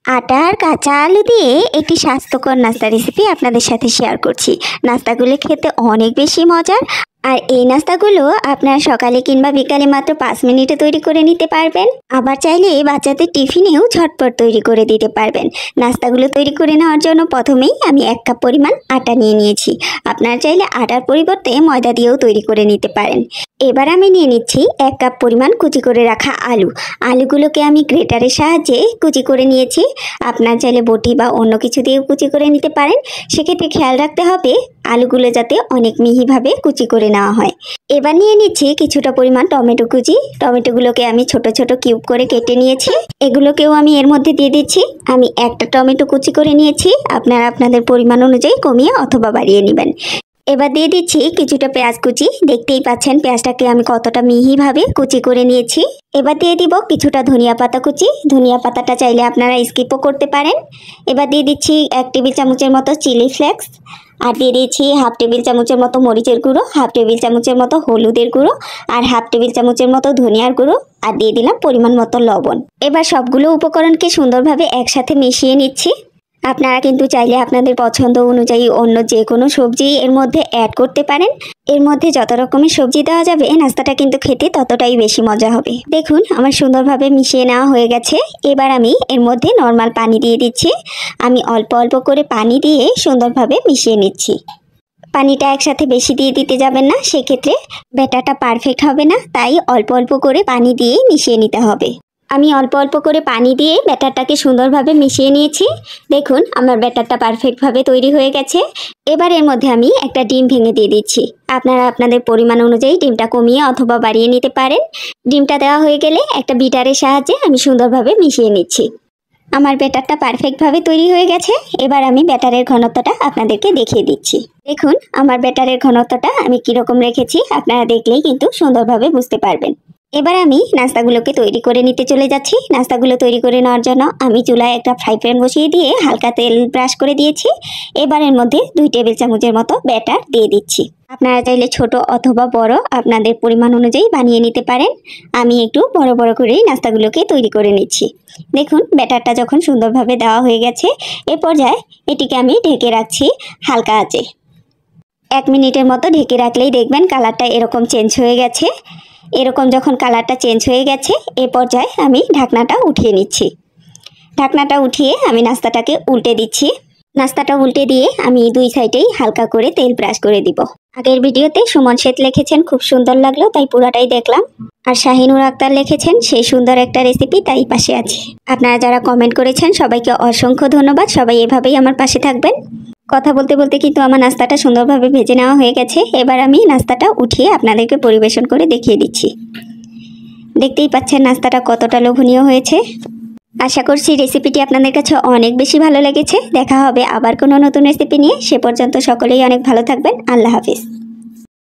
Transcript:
আটা আর কাঁচা আলু দিয়ে একটি স্বাস্থ্যকর নাস্তা রেসিপি আপনাদের সাথে শেয়ার করছি। নাস্তাগুলো খেতে অনেক বেশি মজার, আর এই নাস্তাগুলো আপনারা সকালে কিংবা বিকালে মাত্র 5 মিনিটে তৈরি করে নিতে পারবেন। আবার চাইলে বাচ্চাদের টিফিনেও ঝটপট তৈরি করে দিতে পারবেন। নাস্তাগুলো তৈরি করে নেওয়ার জন্য প্রথমেই আমি 1 কাপ পরিমাণ আটা নিয়ে নিয়েছি। আপনারা চাইলে আটার পরিবর্তে ময়দা দিয়েও তৈরি করে নিতে পারেন। এবার আমি নিয়ে নিচ্ছি 1 কাপ পরিমাণ কুচি করে রাখা আলু। আলুগুলোকে আমি গ্রেটারের সাহায্যে কুচি করে নিয়েছি। আপনার চাইলে বটি বা অন্য কিছু দিয়েও কুচি করে নিতে পারেন। সেক্ষেত্রে খেয়াল রাখতে হবে আলুগুলো যাতে অনেক মিহিভাবে কুচি করে নেওয়া হয়। এবার নিয়ে নিচ্ছি কিছুটা পরিমাণ টমেটো কুচি। টমেটোগুলোকে আমি ছোট ছোট কিউব করে কেটে নিয়েছি। এগুলোকেও আমি এর মধ্যে দিয়ে দিচ্ছি। আমি একটা টমেটো কুচি করে নিয়েছি, আপনারা আপনাদের পরিমাণ অনুযায়ী কমিয়ে অথবা বাড়িয়ে নেবেন। এবার দিয়ে দিচ্ছি কিছুটা পেঁয়াজ কুচি। দেখতেই পাচ্ছেন পেঁয়াজটাকে আমি কতটা মিহিভাবে কুচি করে নিয়েছি। এবার দিয়ে দিব কিছুটা ধনিয়া পাতা কুচি। ধনিয়া পাতাটা চাইলে আপনারা স্কিপও করতে পারেন। এবার দিয়ে দিচ্ছি 1 টেবিল চামচের মতো চিলি ফ্লেক্স, আর দিয়ে দিচ্ছি 1/2 টেবিল চামচের মতো মরিচের গুঁড়ো, 1/2 টেবিল চামচের মতো হলুদের গুঁড়ো, আর 1/2 টেবিল চামচের মতো ধনিয়ার গুঁড়ো, আর দিয়ে দিলাম পরিমাণ মতো লবণ। এবার সবগুলো উপকরণকে সুন্দরভাবে একসাথে মিশিয়ে নিচ্ছি। আপনারা কিন্তু চাইলে আপনাদের পছন্দ অনুযায়ী অন্য যে কোনো সবজি এর মধ্যে অ্যাড করতে পারেন। এর মধ্যে যত রকমের সবজি দেওয়া যাবে নাস্তাটা কিন্তু খেতে ততটাই বেশি মজা হবে। দেখুন আমার সুন্দরভাবে মিশিয়ে নেওয়া হয়ে গেছে। এবার আমি এর মধ্যে নর্মাল পানি দিয়ে দিচ্ছি। আমি অল্প অল্প করে পানি দিয়ে সুন্দরভাবে মিশিয়ে নিচ্ছি। পানিটা একসাথে বেশি দিয়ে দিতে যাবেন না, সেক্ষেত্রে ব্যাটারটা পারফেক্ট হবে না। তাই অল্প অল্প করে পানি দিয়ে মিশিয়ে নিতে হবে। আমি অল্প অল্প করে পানি দিয়ে ব্যাটারটাকে সুন্দরভাবে মিশিয়ে নিয়েছি। দেখুন আমার ব্যাটারটা পারফেক্টভাবে তৈরি হয়ে গেছে। এবার এর মধ্যে আমি একটা ডিম ভেঙে দিয়ে দিচ্ছি। আপনারা আপনাদের পরিমাণ অনুযায়ী ডিমটা কমিয়ে অথবা বাড়িয়ে নিতে পারেন। ডিমটা দেওয়া হয়ে গেলে একটা বিটারের সাহায্যে আমি সুন্দরভাবে মিশিয়ে নিচ্ছি। আমার ব্যাটারটা পারফেক্টভাবে তৈরি হয়ে গেছে। এবার আমি ব্যাটারের ঘনত্বটা আপনাদেরকে দেখিয়ে দিচ্ছি। দেখুন আমার ব্যাটারের ঘনত্বটা আমি কীরকম রেখেছি, আপনারা দেখলেই কিন্তু সুন্দরভাবে বুঝতে পারবেন। এবার আমি নাস্তাগুলোকে তৈরি করে নিতে চলে যাচ্ছি। নাস্তাগুলো তৈরি করে নেওয়ার জন্য আমি চুলায় একটা ফ্রাই প্যান বসিয়ে দিয়ে হালকা তেল ব্রাশ করে দিয়েছি। এবার এর মধ্যে 2 টেবিল চামচের মতো ব্যাটার দিয়ে দিচ্ছি। আপনারা চাইলে ছোট অথবা বড় আপনাদের পরিমাণ অনুযায়ী বানিয়ে নিতে পারেন। আমি একটু বড় বড় করেই নাস্তাগুলোকে তৈরি করে নিচ্ছি। দেখুন ব্যাটারটা যখন সুন্দরভাবে দেওয়া হয়ে গেছে, এ পর্যায়ে এটিকে আমি ঢেকে রাখছি হালকা আঁচে। 1 মিনিটের মতো ঢেকে রাখলেই দেখবেন কালারটা এরকম চেঞ্জ হয়ে গেছে। এরকম যখন কালারটা চেঞ্জ হয়ে গেছে, এ পর্যায়ে আমি ঢাকনাটা উঠিয়ে নিচ্ছি। ঢাকনাটা উঠিয়ে আমি নাস্তাটাকে উল্টে দিচ্ছি। নাস্তাটা উল্টে দিয়ে আমি 2 সাইডেই হালকা করে তেল ব্রাশ করে দিব। আগের ভিডিওতে সুমন শেঠ লিখেছেন খুব সুন্দর লাগলো, তাই পুরাটাই দেখলাম। আর শাহিনুর আক্তার লিখেছেন সেই সুন্দর একটা রেসিপি, তাই পাশে আছে। আপনারা যারা কমেন্ট করেছেন সবাইকে অসংখ্য ধন্যবাদ। সবাই এভাবেই আমার পাশে থাকবেন। কথা বলতে বলতে কিন্তু আমার নাস্তাটা সুন্দরভাবে ভেজে নেওয়া হয়ে গেছে। এবার আমি নাস্তাটা উঠিয়ে আপনাদেরকে পরিবেশন করে দেখিয়ে দিচ্ছি। দেখতেই পাচ্ছেন নাস্তাটা কতটা লোভনীয় হয়েছে। আশা করছি রেসিপিটি আপনাদের কাছে অনেক বেশি ভালো লেগেছে। দেখা হবে আবার কোনো নতুন রেসিপি নিয়ে। সে পর্যন্ত সকলেই অনেক ভালো থাকবেন। আল্লাহ হাফিজ।